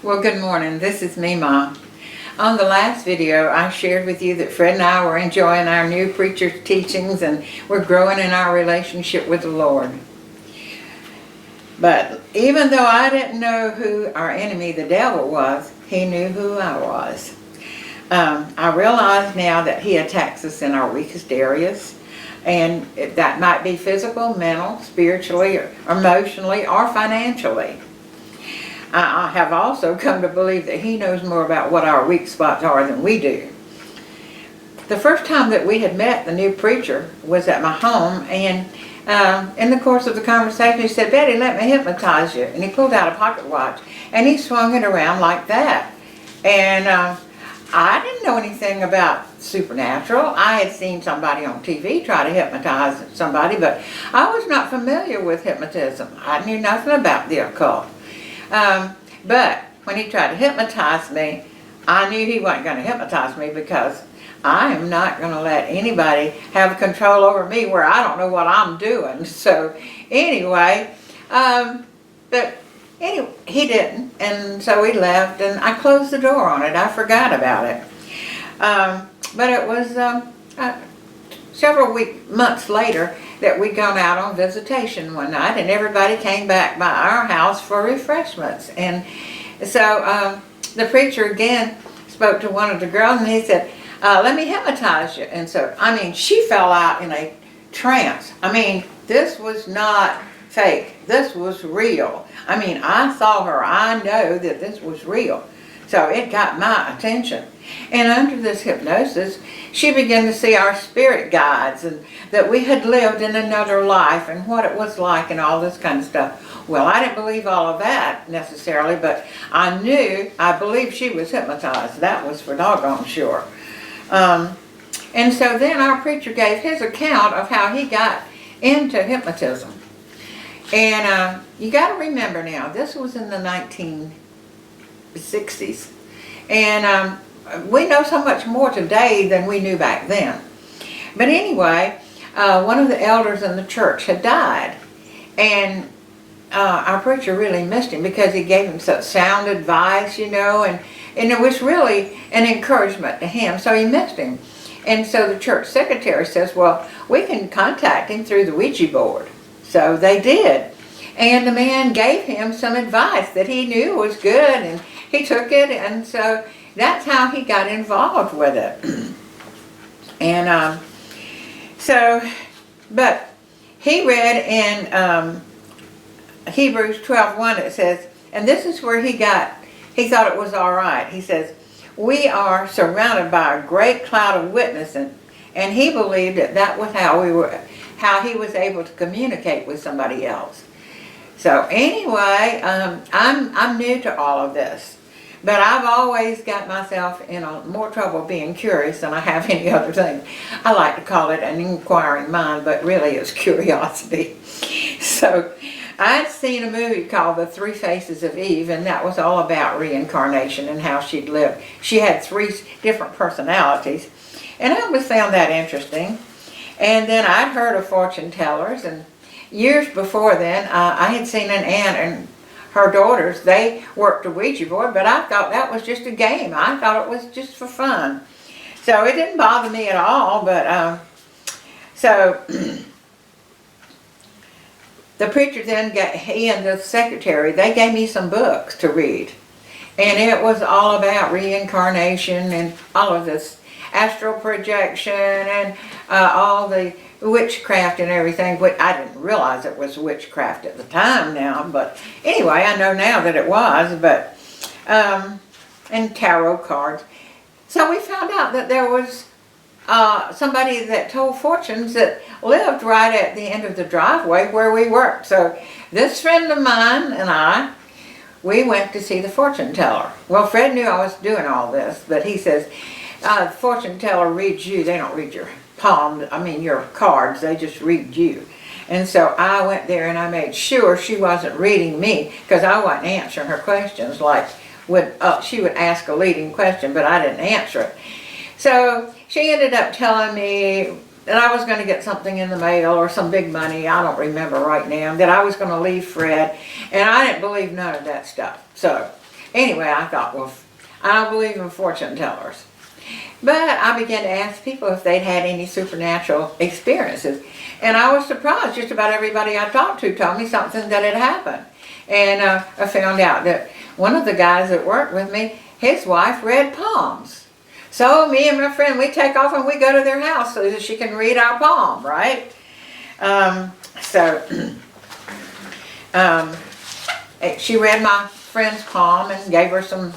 Well, good morning. This is me, Mom. On the last video, I shared with you that Fred and I were enjoying our new preacher's teachings and we're growing in our relationship with the Lord. But even though I didn't know who our enemy, the devil, was, he knew who I was. I realize now that he attacks us in our weakest areas, and that might be physical, mental, spiritually, or emotionally, or financially. I have also come to believe that he knows more about what our weak spots are than we do. The first time that we had met the new preacher was at my home, and in the course of the conversation he said, "Betty, let me hypnotize you." And he pulled out a pocket watch and he swung it around like that. And I didn't know anything about supernatural. I had seen somebody on TV try to hypnotize somebody, but I was not familiar with hypnotism. I knew nothing about the occult. But when he tried to hypnotize me, I knew he wasn't going to hypnotize me, because I am not going to let anybody have control over me where I don't know what I'm doing. So anyway, he didn't, and so he left, and I closed the door on it. I forgot about it. But it was several months later that we'd gone out on visitation one night, and everybody came back by our house for refreshments. And so the preacher again spoke to one of the girls, and he said, "Let me hypnotize you." And so, she fell out in a trance. This was not fake. This was real. I saw her. I know that this was real. So it got my attention. And under this hypnosis, she began to see our spirit guides, and that we had lived in another life and what it was like and all this kind of stuff. Well, I didn't believe all of that necessarily, but I believed she was hypnotized. That was for doggone sure. And so then our preacher gave his account of how he got into hypnotism. And you got to remember now, this was in the 1960s. And we know so much more today than we knew back then. But anyway, one of the elders in the church had died. And our preacher really missed him, because he gave him such sound advice, and it was really an encouragement to him. So he missed him. And so the church secretary says, "Well, we can contact him through the Ouija board." So they did. And the man gave him some advice that he knew was good, and he took it, and so that's how he got involved with it. And but he read in Hebrews 12:1, it says, and this is where he thought it was all right. He says, "We are surrounded by a great cloud of witnesses," and he believed that was how he was able to communicate with somebody else. So anyway, I'm new to all of this, but I've always got myself in more trouble being curious than I have any other thing. I like to call it an inquiring mind, but really it's curiosity. So I'd seen a movie called The Three Faces of Eve, and that was all about reincarnation and how she'd lived. She had 3 different personalities, and I always found that interesting. And then I'd heard of fortune tellers, and years before then, I had seen an aunt and her daughters. They worked a Ouija board, but I thought that was just a game. I thought it was just for fun. So it didn't bother me at all, but so the preacher then he and the secretary, they gave me some books to read. And it was all about reincarnation and all of this astral projection and all the witchcraft and everything. But I didn't realize it was witchcraft at the time now, but anyway, I know now that it was. But and tarot cards. So we found out that there was somebody that told fortunes that lived right at the end of the driveway where we worked. So this friend of mine and we went to see the fortune teller. Well, Fred knew I was doing all this, but he says, "The fortune teller reads you. They don't read your palm, your cards. They just read you." And so I went there and I made sure she wasn't reading me, because I wasn't answering her questions. Like she would ask a leading question, but I didn't answer it. So she ended up telling me that I was going to get something in the mail or some big money, I don't remember right now, that I was going to leave Fred, and I didn't believe none of that stuff. So Anyway, I thought, well, I don't believe in fortune tellers. But I began to ask people if they'd had any supernatural experiences. And I was surprised. Just about everybody I talked to told me something that had happened. And I found out that one of the guys that worked with me, his wife read palms. So me and my friend, we take off and we go to their house so that she can read our palm, right? She read my friend's palm and gave her some,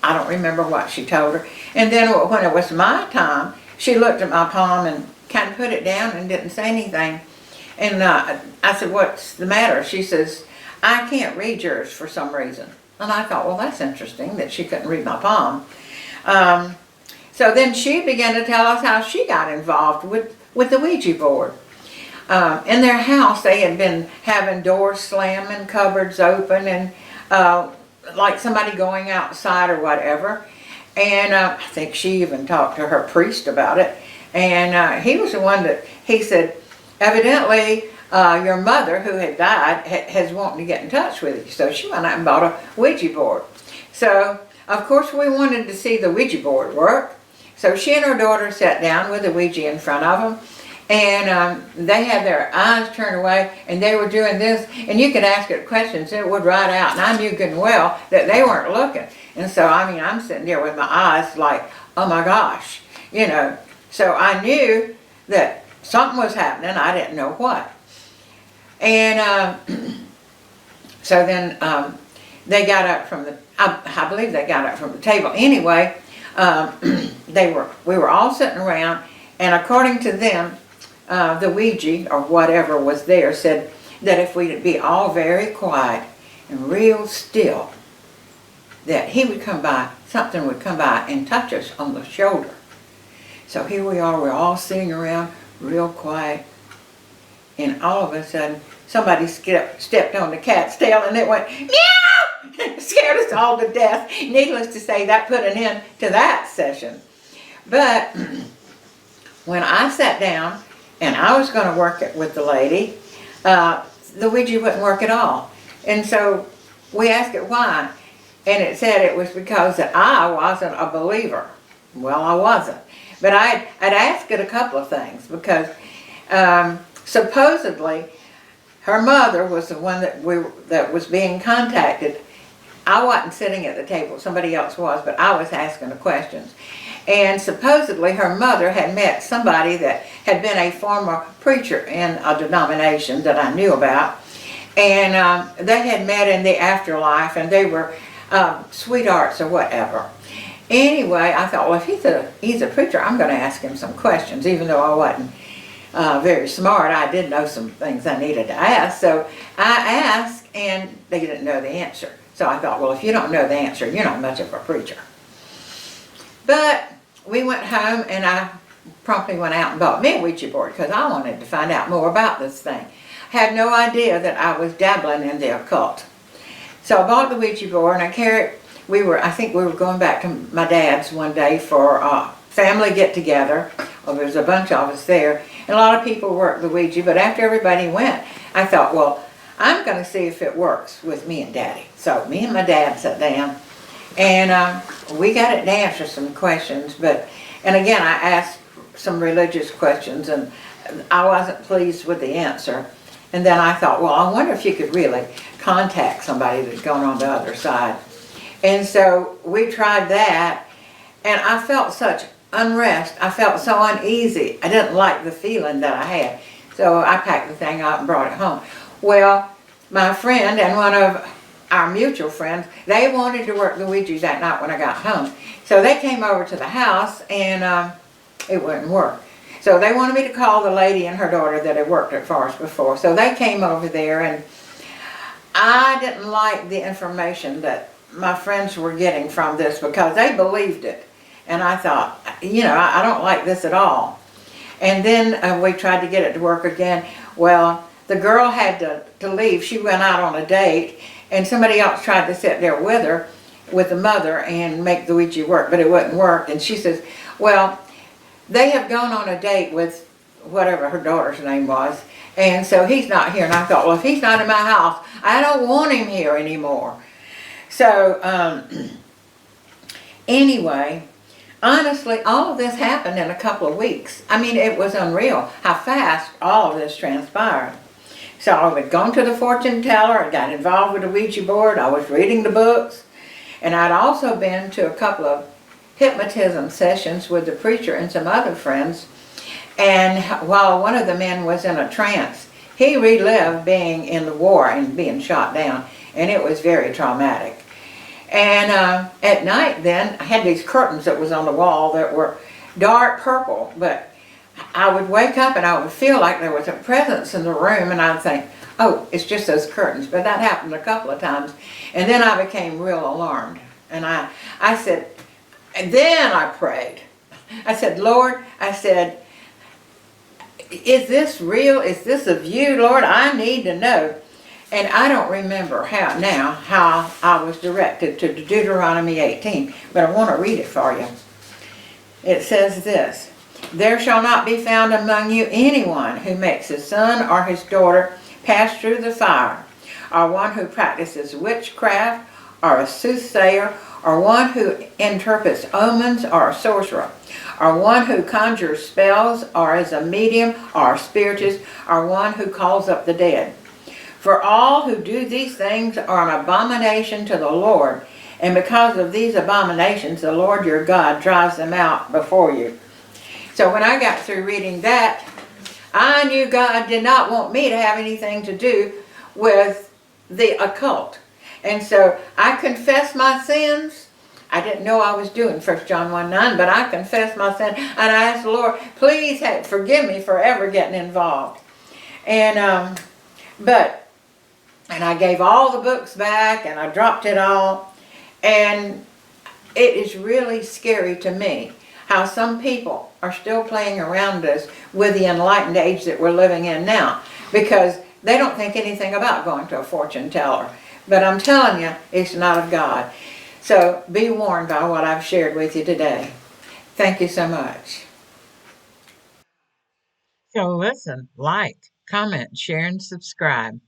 I don't remember what she told her. And then when it was my time, she looked at my palm and kind of put it down and didn't say anything. And I said, what's the matter? She says, I can't read yours for some reason. And I thought, well, that's interesting that she couldn't read my palm. So then she began to tell us how she got involved with the Ouija board. In their house, they had been having doors slam and cupboards open and like somebody going outside or whatever. And I think she even talked to her priest about it. And he was the one that, he said, evidently your mother who had died has wanted to get in touch with you. So she went out and bought a Ouija board. So of course we wanted to see the Ouija board work. So she and her daughter sat down with the Ouija in front of them. And they had their eyes turned away and they were doing this, and you could ask it questions and it would write out, and I knew good and well that they weren't looking. And so I mean, I'm sitting there with my eyes like, oh my gosh, you know. So I knew that something was happening, I didn't know what. And so then they got up from the, I believe they got up from the table. Anyway, we were all sitting around, and according to them, the Ouija, or whatever was there, said that if we'd be all very quiet and real still, that he would come by, something would come by and touch us on the shoulder. So here we are, we're all sitting around real quiet, and all of a sudden, somebody stepped on the cat's tail and it went, meow! Scared us all to death. Needless to say, that put an end to that session. But when I sat down, and I was going to work it with the lady, the Ouija wouldn't work at all. And so we asked it why, and it said it was because that I wasn't a believer. Well, I wasn't. But I'd asked it a couple of things, because supposedly her mother was the one that was being contacted. I wasn't sitting at the table, somebody else was, but I was asking the questions. And supposedly her mother had met somebody that had been a former preacher in a denomination that I knew about. And they had met in the afterlife, and they were sweethearts or whatever. Anyway, I thought, well, if he's a preacher, I'm going to ask him some questions, even though I wasn't very smart. I did know some things I needed to ask. So I asked, and they didn't know the answer. So I thought, well, if you don't know the answer, you're not much of a preacher. But we went home, and I promptly went out and bought me a Ouija board because I wanted to find out more about this thing. Had no idea that I was dabbling in the occult. So I bought the Ouija board, and I carried. I think we were going back to my dad's one day for a family get-together. Well, there was a bunch of us there, and a lot of people worked the Ouija. But after everybody went, I thought, well, I'm going to see if it works with me and Daddy. So me and my dad sat down, and we got it to answer some questions. And again, I asked some religious questions, and I wasn't pleased with the answer. And then I thought, well, I wonder if you could really contact somebody that's gone on the other side. And so we tried that, and I felt such unrest. I felt so uneasy. I didn't like the feeling that I had. So I packed the thing up and brought it home. Well, my friend and one of our mutual friends, they wanted to work the Ouija that night when I got home. So they came over to the house, and it wouldn't work. So they wanted me to call the lady and her daughter that had worked at for us before. So they came over there, and I didn't like the information that my friends were getting from this because they believed it. And I thought, you know, I don't like this at all. And then we tried to get it to work again. Well, the girl had to leave. She went out on a date, and somebody else tried to sit there with her, with the mother, and make the Ouija work, but it wouldn't work. And she says, well, they have gone on a date with whatever her daughter's name was, and so he's not here. And I thought, well, if he's not in my house, I don't want him here anymore. So, anyway, honestly, all of this happened in a couple of weeks. I mean, it was unreal how fast all of this transpired. So I had gone to the fortune teller, I got involved with the Ouija board, I was reading the books, and I'd also been to a couple of hypnotism sessions with the preacher and some other friends. And while one of the men was in a trance, he relived being in the war and being shot down, and it was very traumatic. And at night then, I had these curtains that was on the wall that were dark purple, but I would wake up and I would feel like there was a presence in the room, and I'd think, oh, it's just those curtains. But that happened a couple of times, and then I became real alarmed. And I said, and then I prayed. I said, Lord, I said, is this real? Is this of you, Lord? I need to know. And I don't remember how I was directed to Deuteronomy 18, but I want to read it for you. It says this: there shall not be found among you anyone who makes his son or his daughter pass through the fire, or one who practices witchcraft, or a soothsayer, or one who interprets omens, or a sorcerer, or one who conjures spells, or is a medium, or a spiritist, or one who calls up the dead. For all who do these things are an abomination to the Lord, and because of these abominations the Lord your God drives them out before you. So when I got through reading that, I knew God did not want me to have anything to do with the occult. And so I confessed my sins. I didn't know I was doing 1 John 1:9, but I confessed my sin, and I asked the Lord, please forgive me for ever getting involved. And I gave all the books back, and I dropped it all. And it is really scary to me how some people are still playing around us with the enlightened age that we're living in now, because they don't think anything about going to a fortune teller. But I'm telling you, it's not of God. So be warned by what I've shared with you today. Thank you so much. So listen, like, comment, share, and subscribe.